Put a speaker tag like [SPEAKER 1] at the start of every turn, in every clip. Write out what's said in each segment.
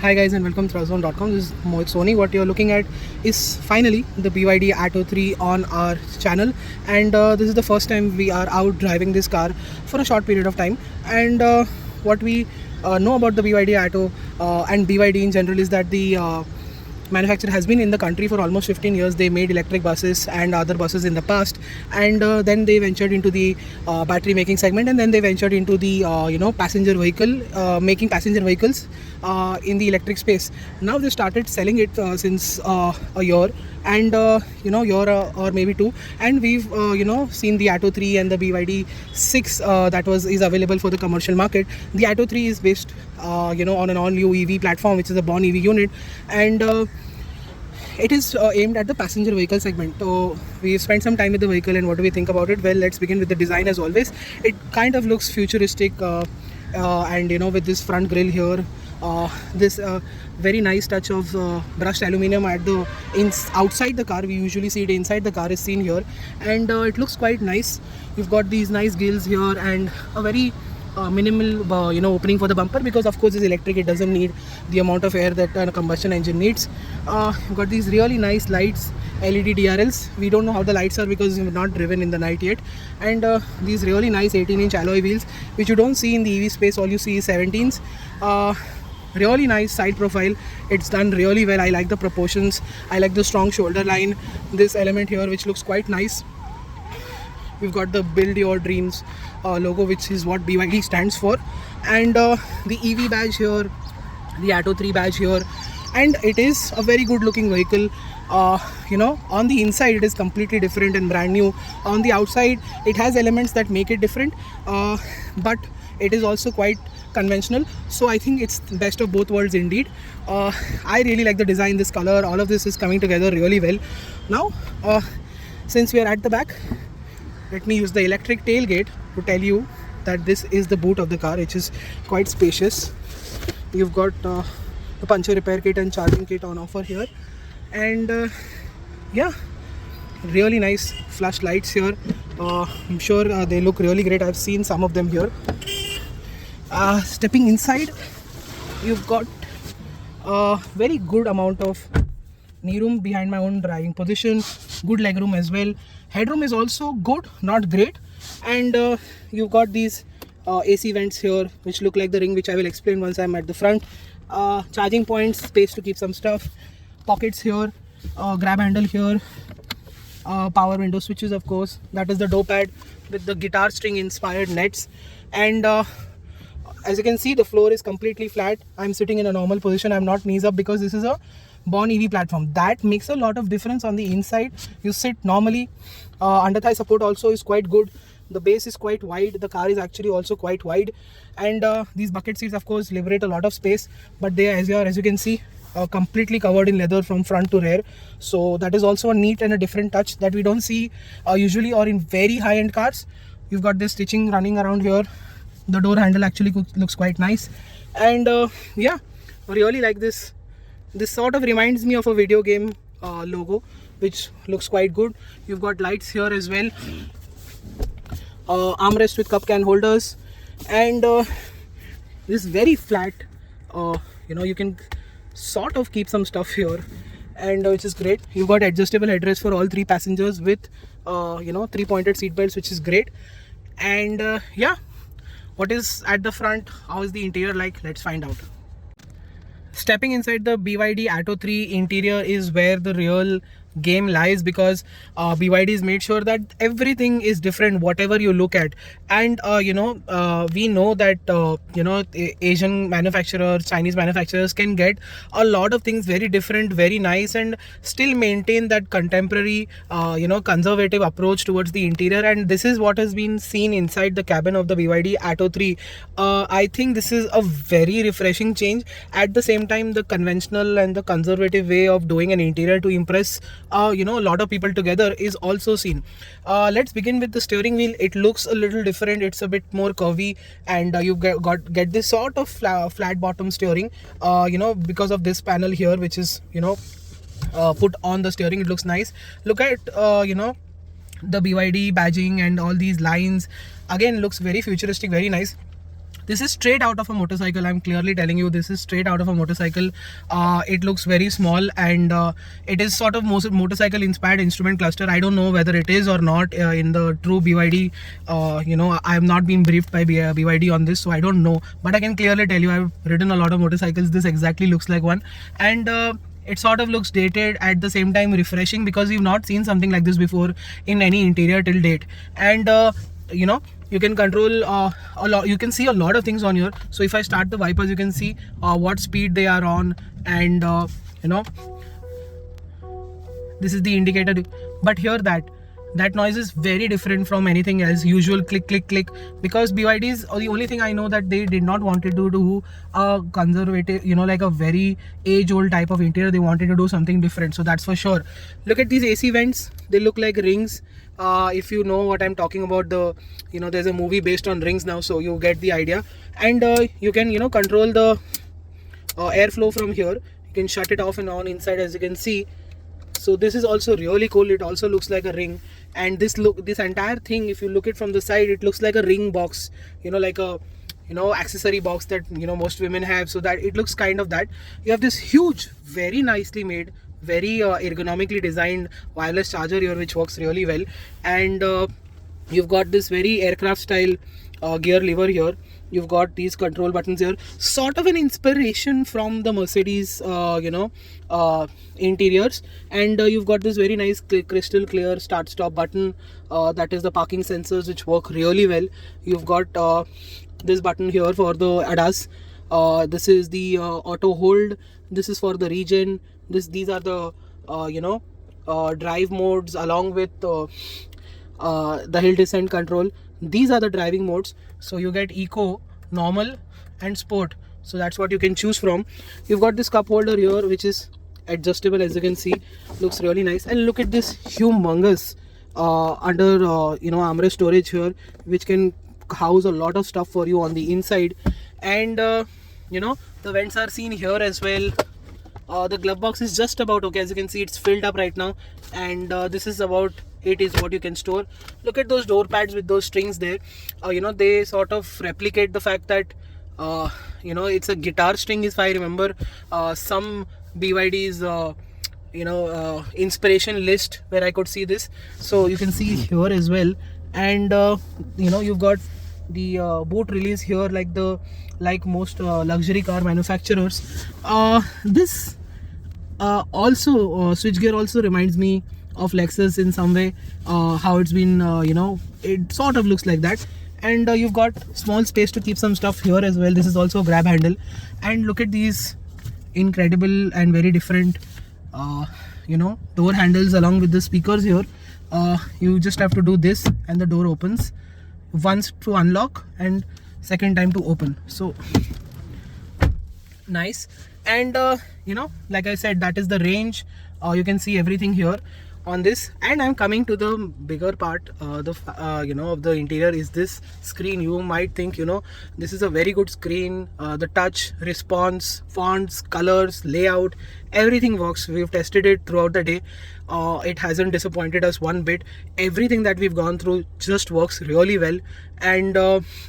[SPEAKER 1] Hi guys and welcome to Thruzone.com. This is Mohit Soni. What you're looking at is finally the BYD Atto 3 on our channel, and this is the first time we are out driving this car for a short period of time. And what we know about the BYD Atto and BYD in general is that the manufacturer has been in the country for almost 15 years. They made electric buses and other buses in the past, and then they ventured into the battery making segment, and then they ventured into the passenger vehicle making passenger vehicles in the electric space. Now they started selling it since a year and year or maybe two, and we've seen the Atto 3 and the BYD 6 that is available for the commercial market. The Atto 3 is based on an all new EV platform, which is a born EV unit, and it is aimed at the passenger vehicle segment. So we spent some time with the vehicle, and what do we think about it? Well, let's begin with the design. As always, it kind of looks futuristic, and with this front grille here, this very nice touch of brushed aluminum at the outside the car. We usually see it inside the car, is seen here, and it looks quite nice. You've got these nice grills here and a very minimal opening for the bumper, because of course it's electric. It doesn't need the amount of air that a combustion engine needs. You've got these really nice lights, LED DRLs. We don't know how the lights are because we've not driven in the night yet. And these really nice 18-inch alloy wheels, which you don't see in the EV space. All you see is 17s. Really nice side profile. It's done really well. I like the proportions. I like the strong shoulder line. This element here, which looks quite nice. We've got the Build Your Dreams logo, which is what BYD stands for, and the EV badge here, the Atto 3 badge here, and it is a very good looking vehicle. On the inside it is completely different and brand new. On the outside it has elements that make it different, but it is also quite conventional. So I think it's the best of both worlds indeed. I really like the design, this color, all of this is coming together really well. Now since we are at the back, let me use the electric tailgate to tell you that this is the boot of the car, which is quite spacious. You've got the puncture repair kit and charging kit on offer here, and yeah, really nice flash lights here. I'm sure they look really great. I've seen some of them here. Stepping inside, you've got a very good amount of knee room behind my own driving position, good leg room as well. Headroom is also good, not great, and you've got these AC vents here, which look like the ring, which I will explain once I'm at the front. Charging points, space to keep some stuff, pockets here, grab handle here, power window switches, of course. That is the door pad with the guitar string inspired nets, and as you can see, the floor is completely flat. I'm sitting in a normal position. I'm not knees up because this is a born EV platform. That makes a lot of difference on the inside. You sit normally. Under thigh support also is quite good. The base is quite wide. The car is actually also quite wide, and these bucket seats of course liberate a lot of space, but they are, as you can see, completely covered in leather from front to rear. So that is also a neat and a different touch that we don't see usually or in very high-end cars. You've got this stitching running around here. The door handle actually looks quite nice, and yeah, I really like this. This sort of reminds me of a video game logo, which looks quite good. You've got lights here as well, armrest with cup can holders, and this very flat, you can sort of keep some stuff here, and which is great. You've got adjustable headrest for all three passengers with 3 pointed seat belts, which is great. And yeah, what is at the front? How is the interior like? Let's find out. Stepping inside the BYD Atto 3 interior is where the real game lies, because BYD has made sure that everything is different whatever you look at. And we know that Asian manufacturers, Chinese manufacturers can get a lot of things very different, very nice, and still maintain that contemporary conservative approach towards the interior. And this is what has been seen inside the cabin of the BYD Atto 3. I think this is a very refreshing change. At the same time, the conventional and the conservative way of doing an interior to impress a lot of people together is also seen. Let's begin with the steering wheel. It looks a little different. It's a bit more curvy, and you get this sort of flat bottom steering because of this panel here, which is put on the steering. It looks nice. Look at the BYD badging and all these lines. Again, looks very futuristic, very nice. This is straight out of a motorcycle. I'm clearly telling you, this is straight out of a motorcycle. It looks very small, and it is sort of motorcycle inspired instrument cluster. I don't know whether it is or not in the true BYD. I have not been briefed by BYD on this, so I don't know, but I can clearly tell you, I've ridden a lot of motorcycles. This exactly looks like one, and it sort of looks dated, at the same time refreshing, because we've not seen something like this before in any interior till date. And you can control a lot. You can see a lot of things on here. So if I start the wipers, you can see what speed they are on, and this is the indicator. But here that noise is very different from anything else, usual click click click, because BYD's, the only thing I know that they did not wanted to do a conservative, like a very age old type of interior. They wanted to do something different, so that's for sure. Look at these AC vents, they look like rings. If you know what I'm talking about, there's a movie based on rings now, so you get the idea. And you can control the airflow from here. You can shut it off and on inside, as you can see. So this is also really cool. It also looks like a ring, and this entire thing, if you look it from the side, it looks like a ring box, like a accessory box that most women have. So that it looks kind of that. You have this huge, very nicely made, very ergonomically designed wireless charger here, which works really well. And you've got this very aircraft style gear lever here. You've got these control buttons here, sort of an inspiration from the Mercedes interiors. And you've got this very nice crystal clear start stop button, that is the parking sensors, which work really well. You've got this button here for the ADAS. This is the auto hold. This is for the regen. These are the drive modes, along with the hill descent control. These are the driving modes. So you get eco, normal, and sport. So that's what you can choose from. You've got this cup holder here, which is adjustable, as you can see. Looks really nice. And look at this humongous under armrest storage here, which can house a lot of stuff for you on the inside. And the vents are seen here as well. The glove box is just about okay. As you can see, it's filled up right now, and this is about it is what you can store. Look at those door pads with those strings there. They sort of replicate the fact that it's a guitar string, if I remember some BYD's inspiration list, where I could see this. So you can see here as well. And you've got the boot release here, like most luxury car manufacturers. This also switchgear also reminds me of Lexus in some way, how it's been it sort of looks like that. And you've got small space to keep some stuff here as well. This is also a grab handle. And look at these incredible and very different door handles, along with the speakers here. You just have to do this and the door opens, once to unlock and second time to open. So nice. And like I said, that is the range. You can see everything here on this. And I'm coming to the bigger part of the interior is this screen. You might think this is a very good screen. The touch response, fonts, colors, layout, everything works. We've tested it throughout the day. It hasn't disappointed us one bit. Everything that we've gone through just works really well. And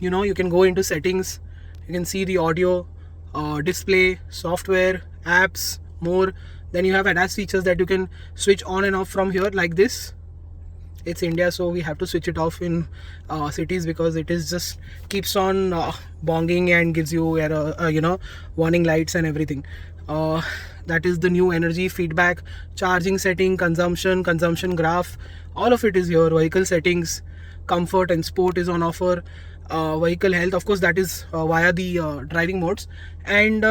[SPEAKER 1] you can go into settings. You can see the audio, display, software, apps, more. Then you have ADAS features that you can switch on and off from here, like this. It's India, so we have to switch it off in cities, because it is just keeps on bonging and gives you warning lights and everything. That is the new energy feedback, charging setting, consumption graph. All of it is here. Vehicle settings, comfort and sport is on offer. Vehicle health, of course, that is via the driving modes. And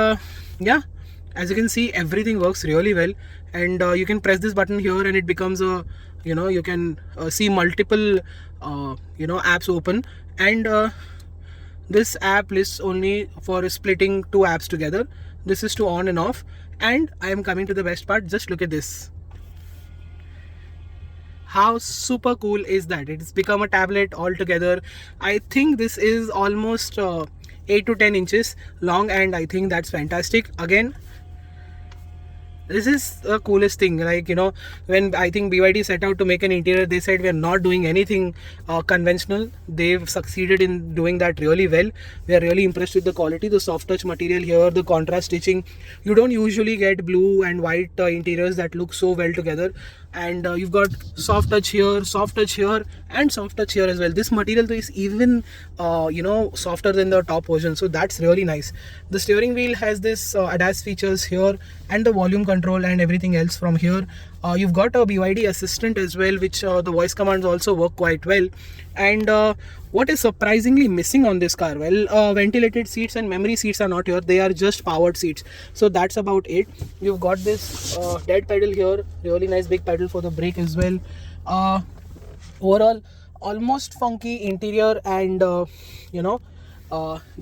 [SPEAKER 1] as you can see, everything works really well. And you can press this button here and it becomes a you can see multiple apps open. And this app lists only for splitting two apps together. This is to on and off. And I am coming to the best part. Just look at this. How super cool is that? It's become a tablet altogether. I think this is almost 8 to 10 inches long, and I think that's fantastic. Again, This is the coolest thing. Like, when I think BYD set out to make an interior, they said we are not doing anything conventional. They've succeeded in doing that really well. We are really impressed with the quality, the soft touch material here, the contrast stitching. You don't usually get blue and white interiors that look so well together. And you've got soft touch here, soft touch here, and soft touch here as well. This material is even softer than the top version, so that's really nice. The steering wheel has this ADAS features here, and the volume control and everything else from here. You've got a BYD assistant as well, which the voice commands also work quite well. And what is surprisingly missing on this car, well, ventilated seats and memory seats are not here. They are just powered seats, so that's about it. You've got this dead pedal here, really nice big pedal for the brake as well. Overall, almost funky interior, and the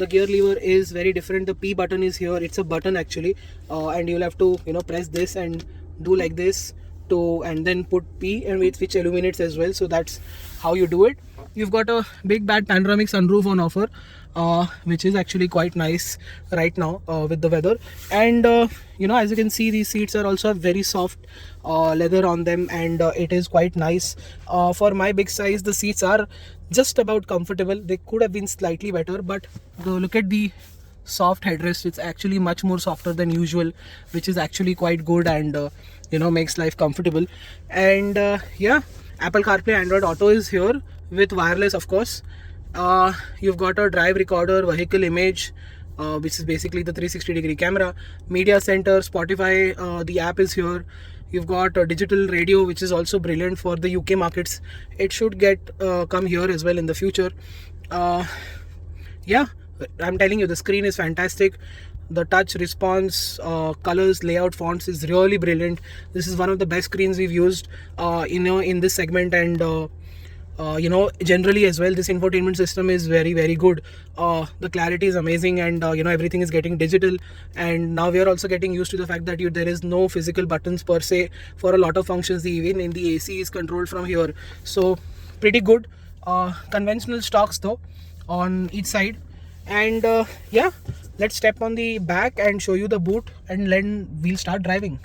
[SPEAKER 1] gear lever is very different. The P button is here. It's a button actually, and you'll have to press this and do like this to, and then put P, and which illuminates as well. So that's how you do it. You've got a big bad panoramic sunroof on offer, which is actually quite nice right now with the weather. And as you can see, these seats are also very soft leather on them, and it is quite nice. For my big size, the seats are just about comfortable. They could have been slightly better, but look at the soft headrest. It's actually much more softer than usual, which is actually quite good, and makes life comfortable. And yeah, Apple CarPlay, Android Auto is here with wireless, of course. You've got a drive recorder, vehicle image, which is basically the 360-degree camera, media center, Spotify, the app is here. You've got a digital radio, which is also brilliant for the UK markets. It should come here as well in the future. Yeah, I'm telling you, the screen is fantastic. The touch response, colors, layout, fonts is really brilliant. This is one of the best screens we've used in this segment, and generally as well. This infotainment system is very, very good. The clarity is amazing, and everything is getting digital. And now we are also getting used to the fact that there is no physical buttons per se for a lot of functions. Even in the AC is controlled from here, so pretty good. Conventional stocks though on each side. And yeah, let's step on the back and show you the boot, and then we'll start driving.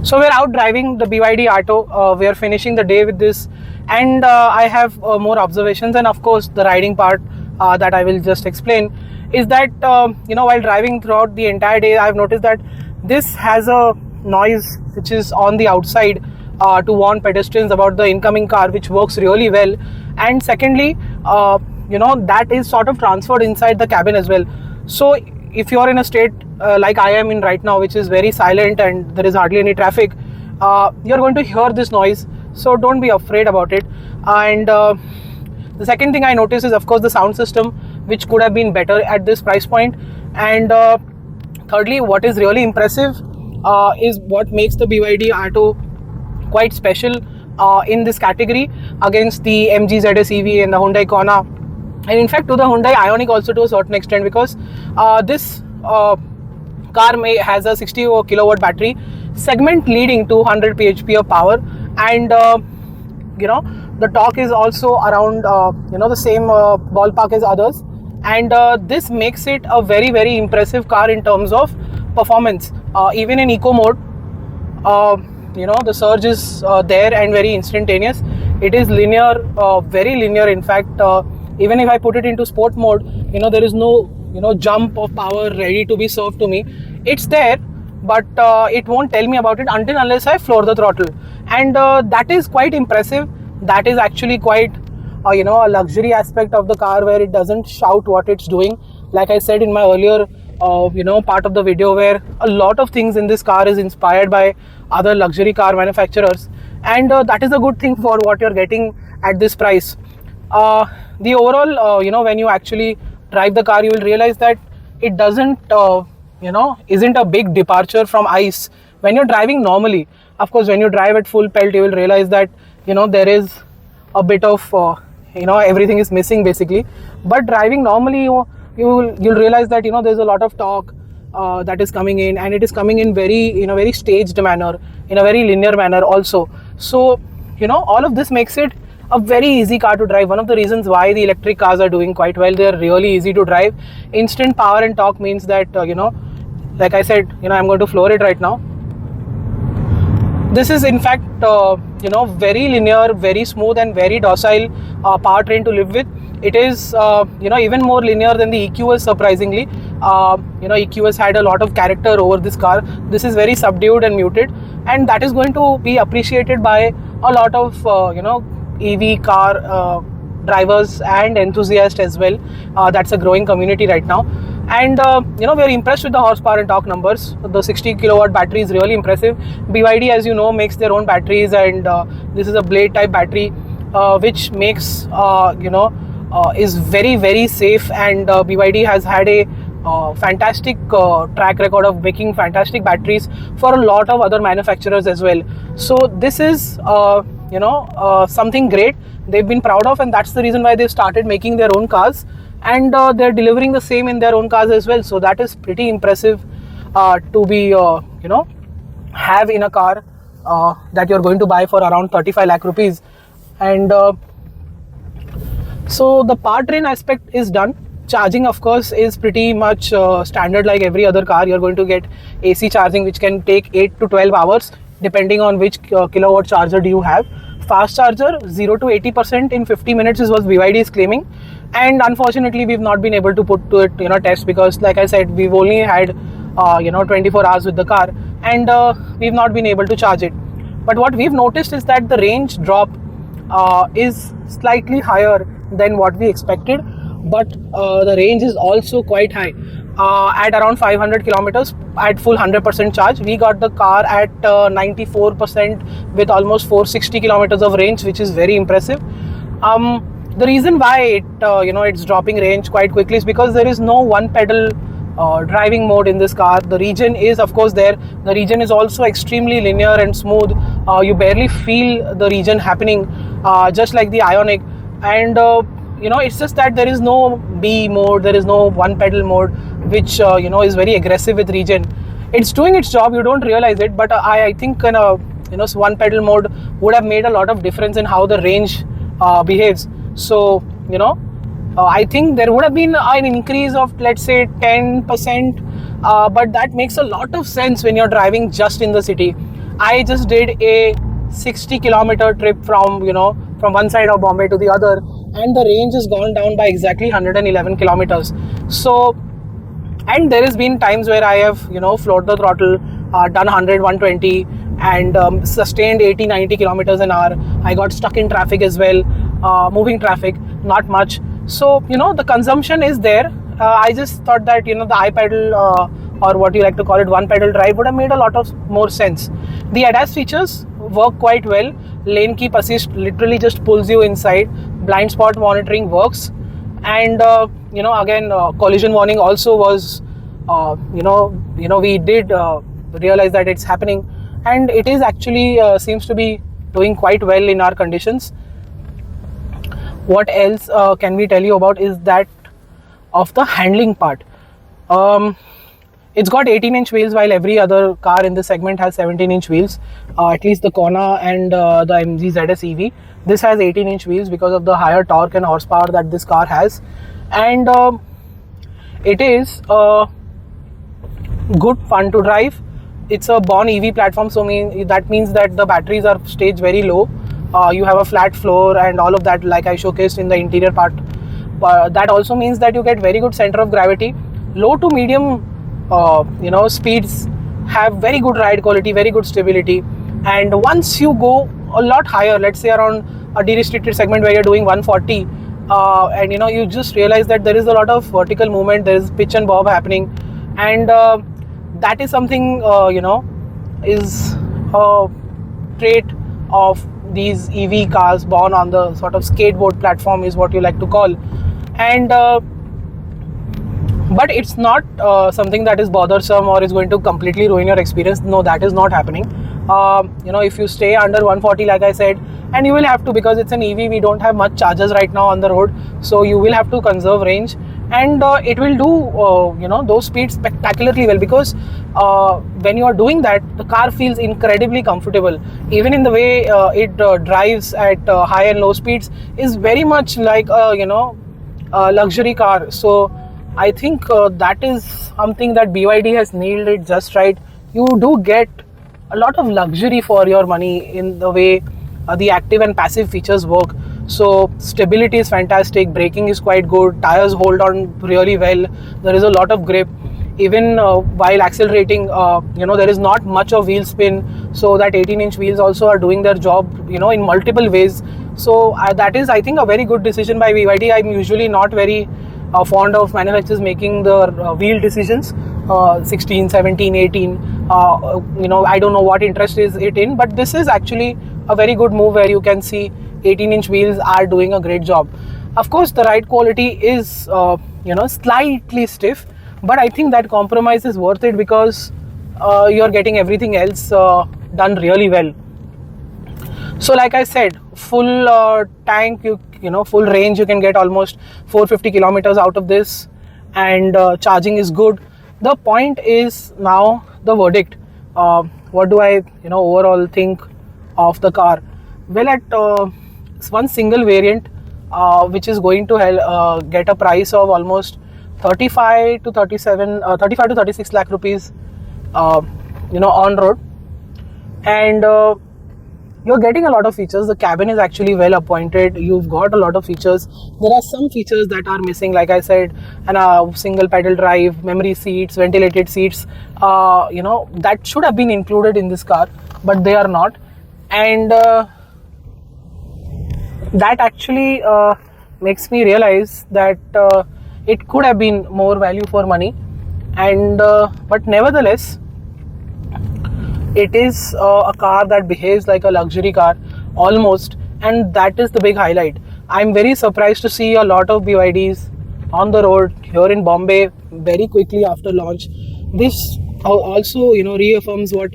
[SPEAKER 1] So we're out driving the BYD Atto. We are finishing the day with this, and I have more observations, and of course the riding part that I will just explain is that while driving throughout the entire day, I've noticed that this has a noise which is on the outside to warn pedestrians about the incoming car, which works really well. And secondly, that is sort of transferred inside the cabin as well. So if you're in a state like I am in right now, which is very silent and there is hardly any traffic, you're going to hear this noise, so don't be afraid about it. And the second thing I noticed is, of course, the sound system, which could have been better at this price point. And thirdly, what is really impressive is what makes the BYD Atto quite special in this category against the MG ZS EV and the Hyundai Kona, and in fact to the Hyundai Ioniq also to a certain extent, because this car has a 60 kilowatt battery, segment leading 200 bhp of power, and the torque is also around the same ballpark as others, and this makes it a very, very impressive car in terms of performance. Even in eco mode, the surge is there and very instantaneous. It is linear, very linear. In fact, even if I put it into sport mode, there is no jump of power ready to be served to me. It's there, but it won't tell me about it unless I floor the throttle, and that is quite impressive. That is actually quite a luxury aspect of the car, where it doesn't shout what it's doing. Like I said in my earlier part of the video, where a lot of things in this car is inspired by other luxury car manufacturers, and that is a good thing for what you're getting at this price. The overall, when you actually drive the car, you will realize that it doesn't isn't a big departure from ICE when you're driving normally. Of course, when you drive at full pelt, you will realize that there is a bit of everything is missing basically. But driving normally, you'll realize that there's a lot of torque that is coming in, and it is coming in very staged manner, in a very linear manner also. So all of this makes it a very easy car to drive. One of the reasons why the electric cars are doing quite well, they're really easy to drive. Instant power and torque means that like I said, I'm going to floor it right now. This is in fact, very linear, very smooth, and very docile powertrain to live with. It is, even more linear than the EQS. Surprisingly, EQS had a lot of character over this car. This is very subdued and muted, and that is going to be appreciated by a lot of EV car drivers and enthusiasts as well. That's a growing community right now. And we're impressed with the horsepower and torque numbers. The 60 kilowatt battery is really impressive. BYD, as you know, makes their own batteries, and this is a blade type battery, which makes is very, very safe. And BYD has had a fantastic track record of making fantastic batteries for a lot of other manufacturers as well. So this is something great they've been proud of, and that's the reason why they've started making their own cars, and they're delivering the same in their own cars as well. So that is pretty impressive to be have in a car that you're going to buy for around 35 lakh rupees. And so the powertrain aspect is done. Charging, of course, is pretty much standard like every other car. You're going to get AC charging, which can take 8 to 12 hours depending on which kilowatt charger do you have. Fast charger, 0 to 80% in 50 minutes is what BYD is claiming. And unfortunately, we've not been able to put to it test, because like I said, we've only had 24 hours with the car, and we've not been able to charge it. But what we've noticed is that the range drop is slightly higher than what we expected, but the range is also quite high at around 500 kilometers at full 100% charge. We got the car at 94% with almost 460 kilometers of range, which is very impressive. The reason why it's dropping range quite quickly is because there is no one pedal driving mode in this car. The region is, of course, there. The region is also extremely linear and smooth. You barely feel the region happening, just like the Ioniq. And it's just that there is no B mode, there is no one pedal mode, which is very aggressive with region. It's doing its job, you don't realize it, but I think one pedal mode would have made a lot of difference in how the range behaves. So I think there would have been an increase of, let's say, 10%, but that makes a lot of sense when you're driving just in the city. I just did a 60 kilometer trip from one side of Bombay to the other, and the range has gone down by exactly 111 kilometers. So, and there has been times where I have floored the throttle, done 100, 120, and sustained 80, 90 kilometers an hour. I got stuck in traffic as well, moving traffic, not much. So the consumption is there. I just thought that the iPedal or what you like to call it, one pedal drive, would have made a lot of more sense. The ADAS features work quite well. Lane keep assist literally just pulls you inside. Blind spot monitoring works, and again, collision warning also was we did realize that it's happening, and it is actually seems to be doing quite well in our conditions. What else can we tell you about is that of the handling part. It's got 18-inch wheels, while every other car in this segment has 17-inch wheels. At least the Kona and the MG ZS EV. This has 18-inch wheels because of the higher torque and horsepower that this car has. And it is good fun to drive. It's a born EV platform, so that means that the batteries are staged very low. You have a flat floor and all of that, like I showcased in the interior part. That also means that you get very good center of gravity. Low to medium speeds have very good ride quality, very good stability. And once you go a lot higher, let's say around a de-restricted segment where you're doing 140, and you just realize that there is a lot of vertical movement, there is pitch and bob happening, and that is something is a trait of these EV cars born on the sort of skateboard platform, is what you like to call. And but it's not something that is bothersome or is going to completely ruin your experience. No, that is not happening. If you stay under 140, like I said, and you will have to, because it's an EV, we don't have much chargers right now on the road, so you will have to conserve range, and it will do those speeds spectacularly well, because when you are doing that, the car feels incredibly comfortable. Even in the way it drives at high and low speeds is very much like a luxury car. So I think that is something that BYD has nailed it just right. You do get a lot of luxury for your money in the way the active and passive features work. So stability is fantastic, braking is quite good, tires hold on really well, there is a lot of grip. Even while accelerating, there is not much of wheel spin, so that 18-inch wheels also are doing their job, in multiple ways. So that is, I think, a very good decision by BYD. I'm usually not very fond of manufacturers making the wheel decisions, 16, 17, 18. I don't know what interest is it in, but this is actually a very good move where you can see 18-inch wheels are doing a great job. Of course, the ride quality is slightly stiff, but I think that compromise is worth it because you're getting everything else done really well. So like I said, full tank, full range, you can get almost 450 kilometers out of this, and charging is good. The point is now the verdict. What do I overall think of the car? Well, at one single variant, which is going to get a price of almost 35 to 36 lakh rupees, on road, and you're getting a lot of features. The cabin is actually well appointed. You've got a lot of features. There are some features that are missing, like I said, and a single pedal drive, memory seats, ventilated seats. That should have been included in this car, but they are not. And that actually makes me realize that it could have been more value for money. And but nevertheless, it is a car that behaves like a luxury car almost, and that is the big highlight. I'm very surprised to see a lot of BYDs on the road here in Bombay very quickly after launch. This also reaffirms what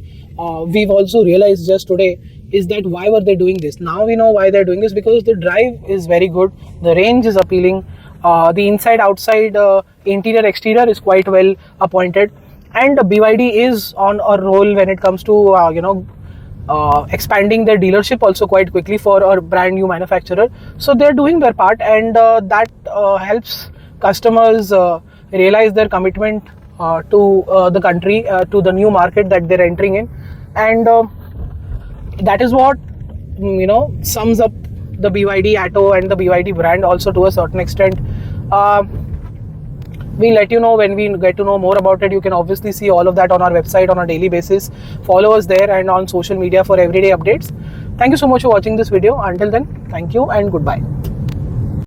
[SPEAKER 1] we've also realized just today, is that why were they doing this. Now we know why they're doing this, because the drive is very good, the range is appealing, the inside outside interior exterior is quite well appointed, and BYD is on a roll when it comes to expanding their dealership also quite quickly for a brand new manufacturer. So they're doing their part, and that helps customers realize their commitment to the country, to the new market that they're entering in. And that is what sums up the BYD Atto and the BYD brand also to a certain extent. We'll let you know when we get to know more about it. You can obviously see all of that on our website on a daily basis. Follow us there and on social media for everyday updates. Thank you so much for watching this video. Until then, thank you and goodbye.